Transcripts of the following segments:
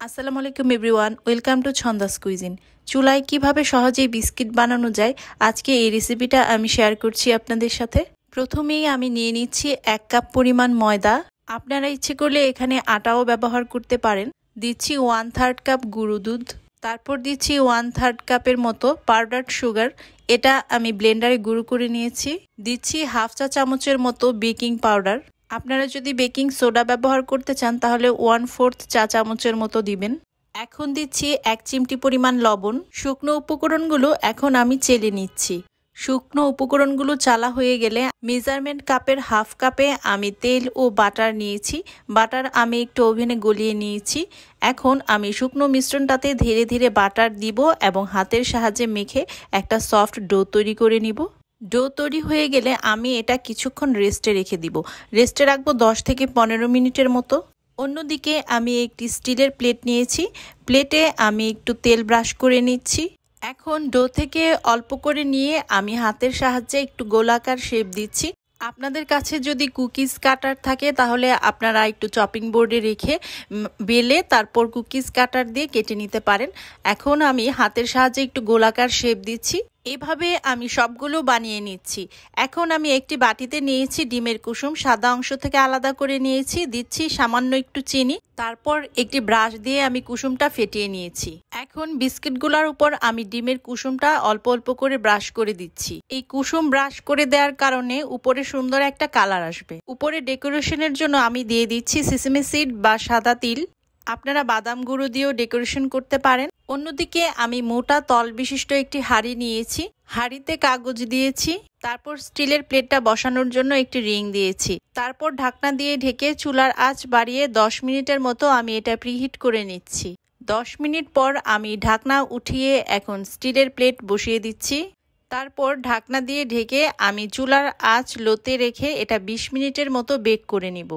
আসসালামু আলাইকুম everyone, welcome to ছন্দাস cuisine. চুলায় কিভাবে সহজেই বিস্কিট বানানো যায় আজকে এই রেসিপিটা আমি শেয়ার করছি আপনাদের সাথে। প্রথমেই আমি নিয়ে নিচ্ছি 1 কাপ পরিমাণ ময়দা। আপনারা ইচ্ছে করলে এখানে আটাও ব্যবহার করতে পারেন। দিচ্ছি 1/3 কাপ গুঁড়ো দুধ, তারপর দিচ্ছি 1/3 কাপের মতো পাউডারড সুগার, এটা আমি ব্লেন্ডারে গুঁড়ো করে নিয়েছি। দিচ্ছি 1/2 চা চামচের মতো বেকিং পাউডার। আপনারা যদি বেকিং সোডা ব্যবহার করতে চান তাহলে 1/4 চা চামচের মতো দিবেন। এখন দিচ্ছি 1 চিমটি পরিমাণ লবণ। শুকনো উপকরণগুলো এখন আমি চেলে নিচ্ছি। শুকনো উপকরণগুলো চালা হয়ে গেলে মেজারমেন্ট কাপের 1/2 কাপে আমি তেল ও বাটার নিয়েছি। বাটার আমি একটু ওভেনে গলিয়ে নিয়েছি। এখন আমি শুকনো মিশ্রণটাতে ধীরে ধীরে বাটার দিব এবং হাতের সাহায্যে মেখে একটা সফট ডো তৈরি করে নিব। ডো তৈরি হয়ে গেলে আমি এটা কিছুক্ষণ রেস্টে রেখে দিব। রেস্টে রাখবো 10 থেকে 15 মিনিটের মতো। অন্যদিকে আমি একটি স্টিলের প্লেট নিয়েছি। প্লেটে আমি একটু তেল ব্রাশ করে নিচ্ছি। এখন ডো থেকে অল্প করে নিয়ে আমি হাতের সাহায্যে একটু গোলাকার শেপ দিচ্ছি। আপনাদের কাছে যদি কুকিজ কাটার থাকে তাহলে আপনারা একটু চপিং বোর্ডে রেখে বেলে তারপর কুকিজ কাটার দিয়ে কেটে নিতে পারেন। এখন আমি হাতের সাহায্যে একটু গোলাকার শেপ দিচ্ছি। এভাবে আমি সবগুলো বানিয়ে নিচ্ছি। এখন আমি একটি বাটিতে নিয়েছি ডিমের কুসুম, সাদা অংশ থেকে আলাদা করে নিয়েছি। দিচ্ছি সামান্য একটু চিনি, তারপর একটি ব্রাশ দিয়ে আমি কুসুমটা ফেটিয়ে নিয়েছি। এখন বিস্কিটগুলোর উপর আমি ডিমের কুসুমটা অল্প অল্প করে ব্রাশ করে দিচ্ছি। এই কুসুম ব্রাশ করে দেওয়ার কারণে উপরে সুন্দর একটা কালার আসবে। উপরে ডেকোরেশনের জন্য আমি দিয়ে দিচ্ছি সিসেমি সিড বা সাদা তিল। আপনারা বাদাম গুঁড়ো দিয়েও ডেকোরেশন করতে পারেন। অন্যদিকে আমি মোটা তল বিশিষ্ট একটি হাঁড়ি নিয়েছি। হাঁড়িতে কাগজ দিয়েছি, তারপর স্টিলের প্লেটটা বসানোর জন্য একটি রিং দিয়েছি। তারপর ঢাকনা দিয়ে ঢেকে চুলার আঁচ বাড়িয়ে 10 মিনিটের মতো আমি এটা প্রিহিট করে নিচ্ছি। 10 মিনিট পর আমি ঢাকনা উঠিয়ে এখন স্টিলের প্লেট বসিয়ে দিচ্ছি। তারপর ঢাকনা দিয়ে ঢেকে আমি চুলার আঁচ লোতে রেখে এটা 20 মিনিটের মতো বেক করে নিব।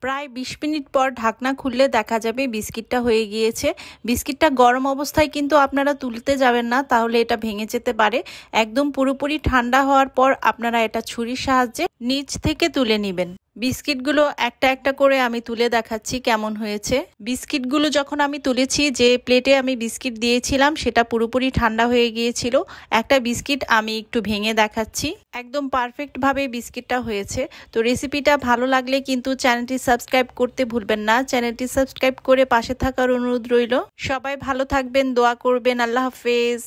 প্রায় 20 মিনিট পর ঢাকনা খুললে দেখা যাবে বিস্কিটটা হয়ে গিয়েছে। বিস্কিটটা গরম অবস্থায় কিন্তু আপনারা তুলতে যাবেন না, তাহলে এটা ভেঙে যেতে পারে। একদম পুরোপুরি ঠান্ডা হওয়ার পর আপনারা এটা ছুরির সাহায্যে নিচ থেকে তুলে নেবেন। বিস্কিটগুলো একটা একটা করে আমি তুলে দেখাচ্ছি কেমন হয়েছে। বিস্কিটগুলো যখন আমি তুলেছি, যে প্লেটে আমি বিস্কিট দিয়েছিলাম সেটা পুরোপুরি ঠান্ডা হয়ে গিয়েছিল। একটা বিস্কিট আমি একটু ভেঙে দেখাচ্ছি। একদম পারফেক্ট ভাবে বিস্কিটটা হয়েছে। তো রেসিপিটা ভালো লাগলে কিন্তু চ্যানেলটি সাবস্ক্রাইব করতে ভুলবেন না। চ্যানেলটি সাবস্ক্রাইব করে পাশে থাকার অনুরোধ রইল। সবাই ভালো থাকবেন, দোয়া করবেন। আল্লাহ হাফেজ।